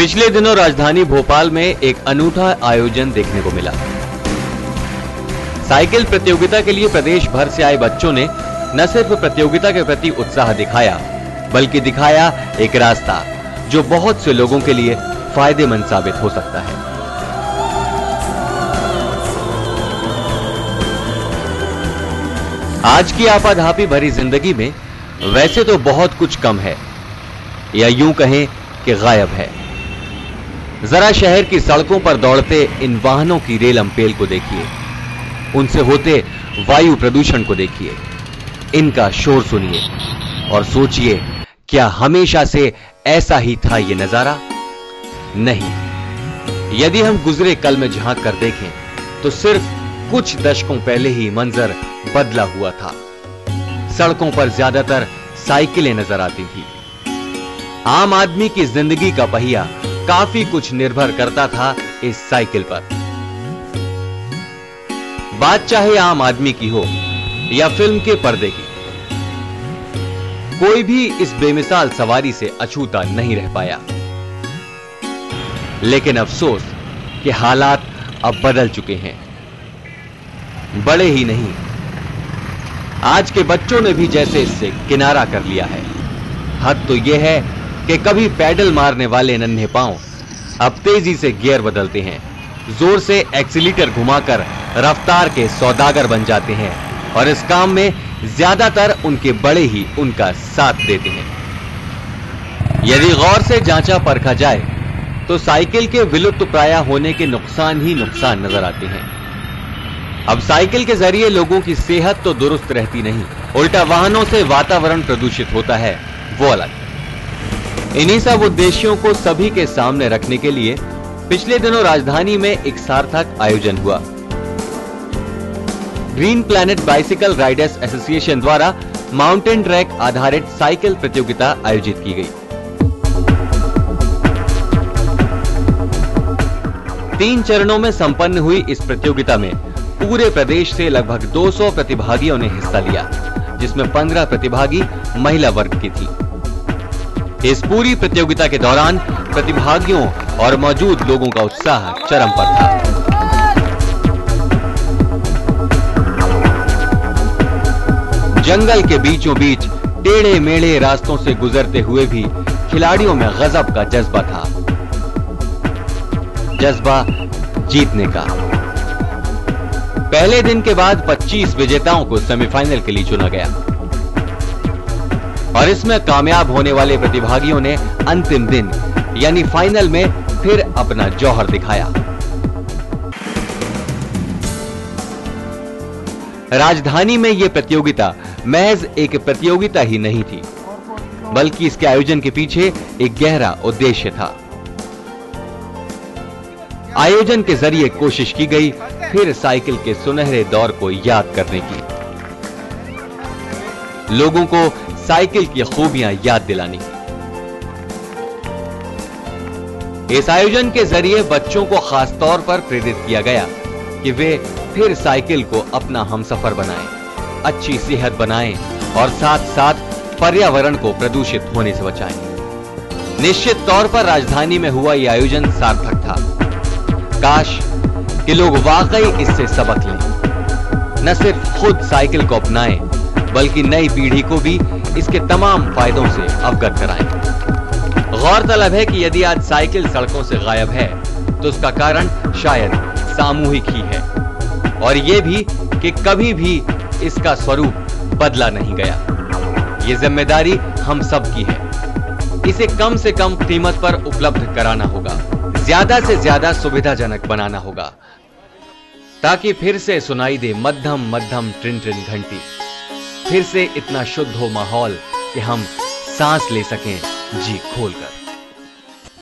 पिछले दिनों राजधानी भोपाल में एक अनूठा आयोजन देखने को मिला। साइकिल प्रतियोगिता के लिए प्रदेश भर से आए बच्चों ने न सिर्फ प्रतियोगिता के प्रति उत्साह दिखाया, बल्कि दिखाया एक रास्ता जो बहुत से लोगों के लिए फायदेमंद साबित हो सकता है। आज की आपाधापी भरी जिंदगी में वैसे तो बहुत कुछ कम है, या यूं कहें कि गायब है। जरा शहर की सड़कों पर दौड़ते इन वाहनों की रेलम पेल को देखिए, उनसे होते वायु प्रदूषण को देखिए, इनका शोर सुनिए और सोचिए, क्या हमेशा से ऐसा ही था ये नजारा? नहीं। यदि हम गुजरे कल में झांक कर देखें तो सिर्फ कुछ दशकों पहले ही मंजर बदला हुआ था। सड़कों पर ज्यादातर साइकिलें नजर आती थी। आम आदमी की जिंदगी का पहिया काफी कुछ निर्भर करता था इस साइकिल पर। बात चाहे आम आदमी की हो या फिल्म के पर्दे की, कोई भी इस बेमिसाल सवारी से अछूता नहीं रह पाया। लेकिन अफसोस कि हालात अब बदल चुके हैं। बड़े ही नहीं, आज के बच्चों ने भी जैसे इससे किनारा कर लिया है। हद तो यह है कि कभी पैडल मारने वाले नन्हे पांव अब तेजी से गियर बदलते हैं, जोर से एक्सीलेटर घुमाकर रफ्तार के सौदागर बन जाते हैं और इस काम में ज्यादातर उनके बड़े ही उनका साथ देते हैं। यदि गौर से जांचा परखा जाए तो साइकिल के विलुप्त प्राय होने के नुकसान ही नुकसान नजर आते हैं। अब साइकिल के जरिए लोगों की सेहत तो दुरुस्त रहती नहीं, उल्टा वाहनों से वातावरण प्रदूषित होता है, वो अलग। इन्हीं सब उद्देश्यों को सभी के सामने रखने के लिए पिछले दिनों राजधानी में एक सार्थक आयोजन हुआ। Green planet bicycle Riders association द्वारा माउंटेन ट्रैक आधारित साइकिल प्रतियोगिता आयोजित की गई। 3 चरणों में संपन्न हुई इस प्रतियोगिता में पूरे प्रदेश से लगभग 200 प्रतिभागियों ने हिस्सा लिया, जिसमें 15 प्रतिभागी महिला वर्ग की थी। इस पूरी प्रतियोगिता के दौरान प्रतिभागियों और मौजूद लोगों का उत्साह चरम पर था। जंगल के बीचों बीच टेढ़े मेढ़े रास्तों से गुजरते हुए भी खिलाड़ियों में गजब का जज्बा था, जज्बा जीतने का। पहले दिन के बाद 25 विजेताओं को सेमीफाइनल के लिए चुना गया और इसमें कामयाब होने वाले प्रतिभागियों ने अंतिम दिन यानी फाइनल में फिर अपना जौहर दिखाया। राजधानी में यह प्रतियोगिता महज एक प्रतियोगिता ही नहीं थी, बल्कि इसके आयोजन के पीछे एक गहरा उद्देश्य था। आयोजन के जरिए कोशिश की गई फिर साइकिल के सुनहरे दौर को याद करने की, लोगों को साइकिल की खूबियां याद दिलाने की। इस आयोजन के जरिए बच्चों को खास तौर पर प्रेरित किया गया कि वे फिर साइकिल को अपना हमसफर बनाएं, अच्छी सेहत बनाएं और साथ साथ पर्यावरण को प्रदूषित होने से बचाएं। निश्चित तौर पर राजधानी में हुआ यह आयोजन सार्थक था। काश कि लोग वाकई इससे सबक लें, न सिर्फ खुद साइकिल को अपनाएं, बल्कि नई पीढ़ी को भी इसके तमाम फायदों से अवगत कराएं। गौरतलब है कि यदि आज साइकिल सड़कों से गायब है तो उसका कारण शायद सामूहिक ही है, और यह भी कि कभी भी इसका स्वरूप बदला नहीं गया। ये जिम्मेदारी हम सब की है। इसे कम से कम कीमत पर उपलब्ध कराना होगा, ज्यादा से ज्यादा सुविधाजनक बनाना होगा, ताकि फिर से सुनाई दे मध्यम मध्यम ट्रिन ट्रिन घंटी, फिर से इतना शुद्ध हो माहौल कि हम सांस ले सकें जी खोलकर।